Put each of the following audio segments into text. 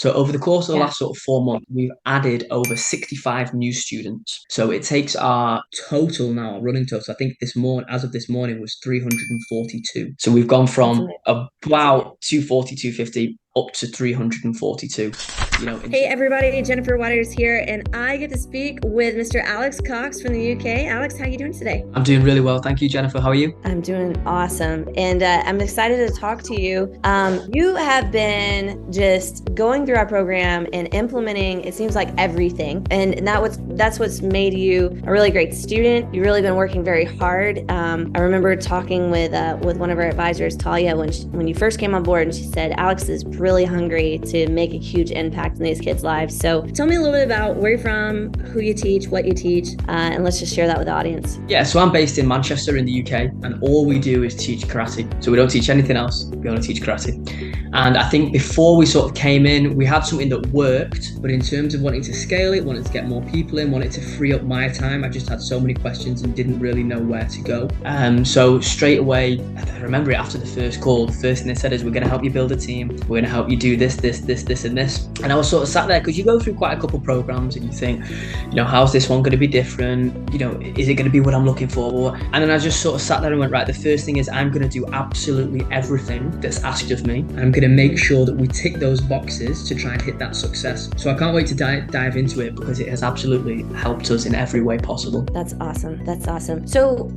So over the course of the Yeah. last sort of 4 months, we've added over 65 new students. So it takes our total now, our running total, I think this morning, as of this morning, was 342. So we've gone That's from amazing. about 240, 250 up to 342, Hey everybody, Jennifer Waters here, and I get to speak with Mr. Alex Cox from the UK. Alex, how are you doing today? I'm doing really well. Thank you, Jennifer. How are you? I'm doing awesome, and I'm excited to talk to you. You have been just going through our program and implementing, it seems like everything, and that's what's made you a really great student. You've really been working very hard. I remember talking with one of our advisors, Talia, when you first came on board, and she said Alex is really hungry to make a huge impact in these kids' lives. So tell me a little bit about where you're from, who you teach, what you teach, and let's just share that with the audience. Yeah, so I'm based in Manchester in the UK, and all we do is teach karate. So we don't teach anything else. We only teach karate. And I think before we sort of came in, we had something that worked, but in terms of wanting to scale it, wanted to get more people in, wanted to free up my time, I just had so many questions and didn't really know where to go. So straight away, I remember it after the first call, the first thing they said is, we're going to help you build a team. We're going to help you do this, this, this, this, and this. And I was sort of sat there, because you go through quite a couple of programs and you think, how's this one going to be different? Is it going to be what I'm looking for? And then I just sort of sat there and went, right, the first thing is I'm going to do absolutely everything that's asked of me. I'm going to make sure that we tick those boxes to try and hit that success. So I can't wait to dive into it, because it has absolutely helped us in every way possible. That's awesome. That's awesome. So,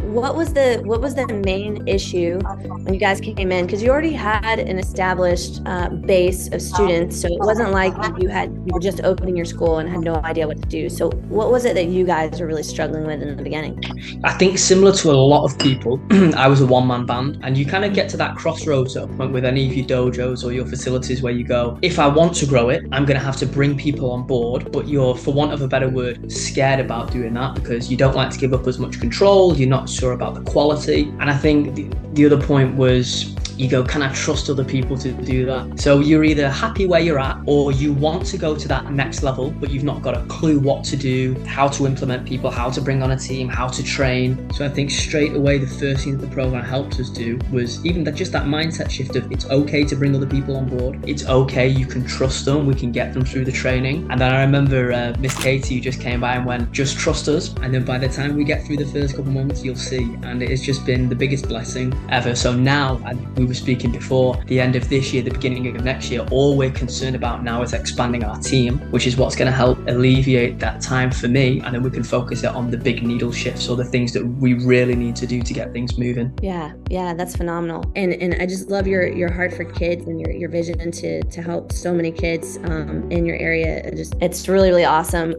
what was the main issue when you guys came in? Because you already had an established base of students, so it wasn't like you were just opening your school and had no idea what to do. So, what was it that you guys were really struggling with in the beginning? I think similar to a lot of people, I was a one-man band, and you kind of get to that crossroads at a point with any of your dojos or your facilities where you go, if I want to grow it, I'm going to have to bring people on board, but you're, for want of a better word, scared about doing that because you don't like to give up as much control, you're not sure about the quality. And I think the other point was, you go, can I trust other people to do that? So you're either happy where you're at, or you want to go to that next level, but you've not got a clue what to do, how to implement people, how to bring on a team, how to train. So I think straight away, the first thing that the program helped us do was even just that mindset shift of, it's okay to bring other people on board. It's okay, you can trust them, we can get them through the training. And then I remember Miss Katie, who just came by and went, just trust us. And then by the time we get through the first couple months, you'll see. And it has just been the biggest blessing ever. So now, we were speaking before, the end of this year, the beginning of next year, all we're concerned about now is expanding our team, which is what's going to help alleviate that time for me, and then we can focus it on the big needle shifts or the things that we really need to do to get things moving. Yeah, that's phenomenal. And I just love your heart for kids and your vision to help so many kids in your area. It's really, really awesome.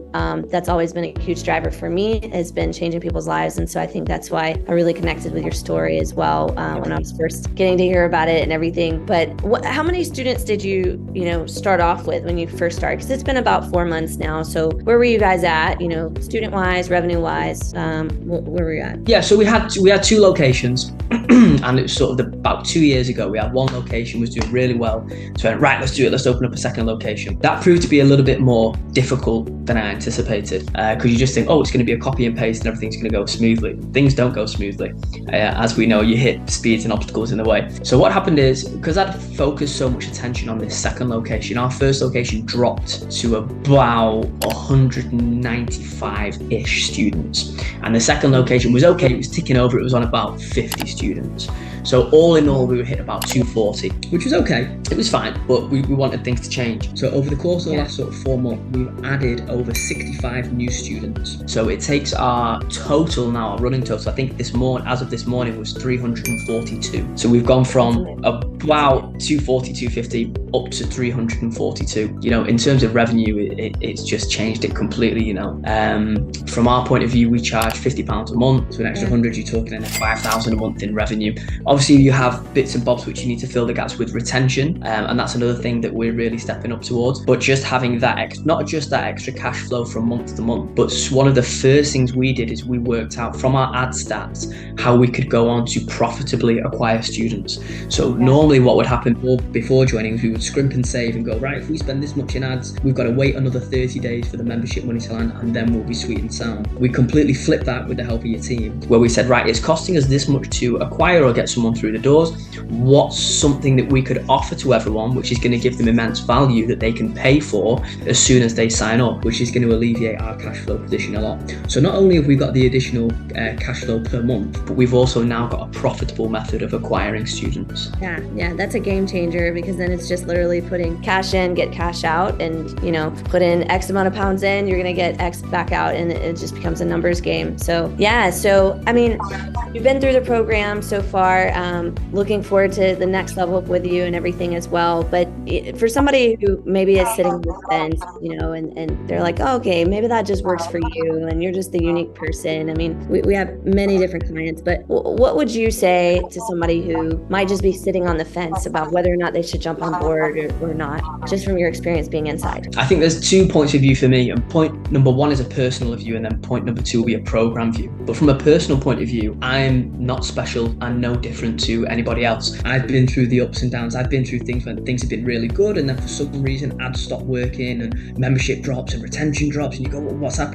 That's always been a huge driver for me, has been changing people's lives. And so I think that's why I really connected with your story as well when I was first getting to hear about it and everything. But how many students did you start off with when you first started? Because it's been about 4 months now. So where were you guys at, student wise, revenue wise? Where were you at? Yeah, so we had two locations. And it was sort of about 2 years ago, we had one location was doing really well. So we went, right, let's do it. Let's open up a second location. That proved to be a little bit more difficult than I anticipated, because you just think, oh, it's going to be a copy and paste and everything's going to go smoothly. Things don't go smoothly. As we know, you hit speeds and obstacles in the way. So what happened is, because I'd focused so much attention on this second location, our first location dropped to about 195-ish students. And the second location was okay, it was ticking over, it was on about 50 students. So all in all, we were hit about 240, which was okay. It was fine, but we wanted things to change. So over the course of the last sort of 4 months, we've added over 65 new students. So it takes our total now, our running total, I think as of this morning, was 342. So we've gone from about 240, 250 up to 342. In terms of revenue, it's just changed it completely. From our point of view, we charge £50 a month, so an extra 100, you're talking in 5,000 a month in revenue. Obviously, you have bits and bobs which you need to fill the gaps with retention, and that's another thing that we're really stepping up towards. But just having that, not just that extra cash flow from month to month, but one of the first things we did is we worked out from our ad stats how we could go on to profitably acquire students. So normally what would happen before joining is we would scrimp and save and go, right, if we spend this much in ads, we've got to wait another 30 days for the membership money to land, and then we'll be sweet and sound. We completely flipped that with the help of your team, where we said, right, it's costing us this much to to acquire or get someone through the doors, what's something that we could offer to everyone, which is going to give them immense value that they can pay for as soon as they sign up, which is going to alleviate our cash flow position a lot. So not only have we got the additional cash flow per month, but we've also now got a profitable method of acquiring students. Yeah, that's a game changer, because then it's just literally putting cash in, get cash out, and put in X amount of pounds in, you're going to get X back out, and it just becomes a numbers game. So I mean, you've been through the program so far, looking forward to the next level with you and everything as well. But for somebody who maybe is sitting on the fence, and they're like, oh, okay, maybe that just works for you, and you're just the unique person. I mean, we have many different clients, but what would you say to somebody who might just be sitting on the fence about whether or not they should jump on board or not, just from your experience being inside? I think there's 2 points of view for me, and point number 1 is a personal view, and then point number 2 will be a program view. But from a personal point of view, I'm not special and no different to anybody else. I've been through the ups and downs. I've been through things when things have been really good, and then for some reason ads stop working and membership drops and retention drops, and you go, well, what's happening?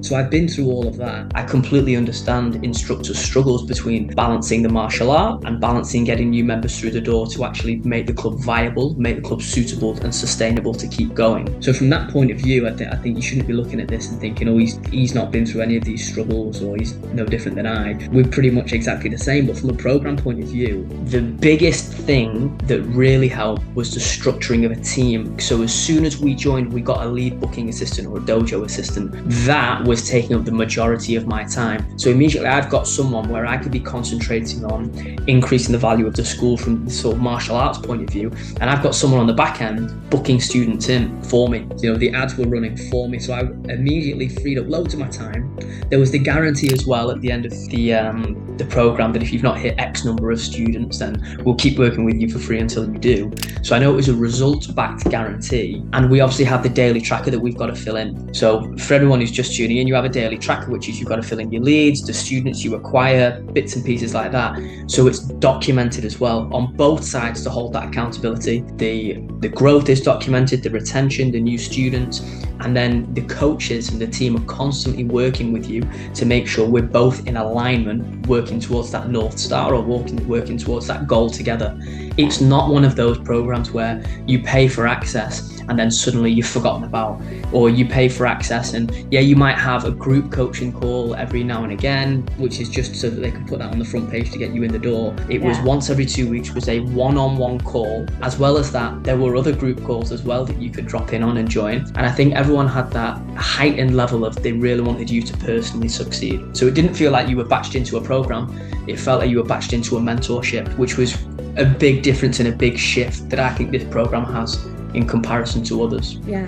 So I've been through all of that. I completely understand instructors' struggles between balancing the martial art and balancing getting new members through the door to actually make the club viable, make the club suitable and sustainable to keep going. So from that point of view, I think you shouldn't be looking at this and thinking, oh, he's not been through any of these struggles, or he's no different than I. We're pretty much exactly the same. But from a program point of view, the biggest thing that really helped was the structuring of a team. So as soon as we joined, we got a lead booking assistant or a dojo assistant. That was taking up the majority of my time. So immediately I've got someone where I could be concentrating on increasing the value of the school from the sort of martial arts point of view, and I've got someone on the back end booking students in for me. The ads were running for me, so I immediately freed up loads of my time. There was the guarantee as well at the end of the program that if you've not hit X number of students, then we'll keep working with you for free until you do. So I know it was a result-backed guarantee, and we obviously have the daily tracker that we've got to fill in. So for everyone who's just tuning in, you have a daily tracker, which is you've got to fill in your leads, the students you acquire, bits and pieces like that. So it's documented as well on both sides to hold that accountability. The growth is documented, the retention, the new students, and then the coaches and the team are constantly working with you to make sure we're both in alignment, working towards that North Star, or working towards that goal together. It's not one of those programs where you pay for access and then suddenly you've forgotten about, or you pay for access and you might have a group coaching call every now and again, which is just so that they can put that on the front page to get you in the door. It was once every 2 weeks was a one-on-one call. As well as that, there were other group calls as well that you could drop in on and join. And I think everyone had that heightened level of they really wanted you to personally succeed. So it didn't feel like you were batched into a program. It felt like you were batched into a mentorship, which was a big difference and a big shift that I think this program has in comparison to others. Yeah,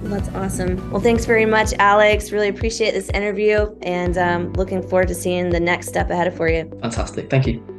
well, that's awesome. Well, thanks very much, Alex. Really appreciate this interview, and looking forward to seeing the next step ahead for you. Fantastic. Thank you.